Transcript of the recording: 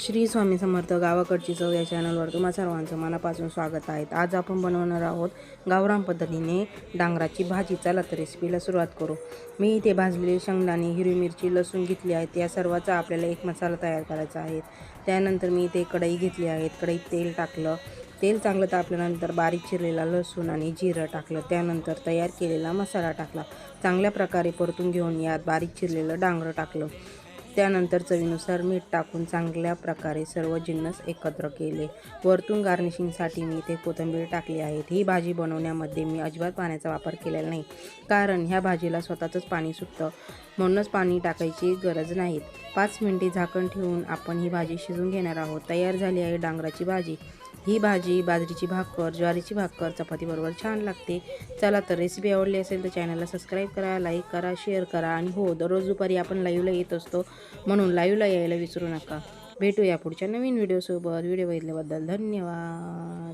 श्री स्वामी समर्थ गावाकडची चव या चॅनलवर तुम्हा सर्वांचं मनापासून स्वागत आहे। आज आपण बनवणार आहोत गावरान पद्धतीने डांगराची भाजी। चला तर रेसिपीला सुरुवात करू। मी इथे भाजलेले शेंगदाणे, हिरवी मिरची, लसूण घेतली आहेत। या सर्वाचा आपल्याला एक मसाला तयार करायचा आहे। त्यानंतर मी इथे कढई घेतली आहे। कढईत तेल टाकलं। तेल चांगलं तापल्यानंतर बारीक चिरलेला लसूण आणि जिरं टाकलं। त्यानंतर तयार केलेला मसाला टाकला। चांगल्या प्रकारे परतून घेऊन यात बारीक चिरलेलं डांगर टाकलं। त्यानंतर चवीनुसार मीठ टाकून चांगल्या प्रकारे सर्व जिन्नस एकत्र केले। वरतून गार्निशिंगसाठी मी इथे कोथिंबीर टाकली आहे। ही भाजी बनवण्यामध्ये मी अजिबात पाण्याचा वापर केलेला नाही, कारण ह्या भाजीला स्वतःच पाणी सुटतं, म्हणूनच पाणी टाकायची गरज नाही। 5 मिनिटे झाकण ठेवून आपण ही भाजी शिजवून घेणार आहोत। तयार झाली आहे डांगराची भाजी। ही भाजी बाजरीची भाकर, ज्वारीची भाकर, चपातीबरोबर छान लागते। चला तर रेसिपी आवडली असेल तर चॅनलला सबस्क्राईब करा, लाईक करा, शेअर करा आणि हो, दररोज दुपारी आपण लाईव्हला येत असतो, म्हणून लाईव्हला यायला विसरू नका। भेटूया पुढच्या नवीन व्हिडिओसोबत। व्हिडिओ बघितल्याबद्दल धन्यवाद।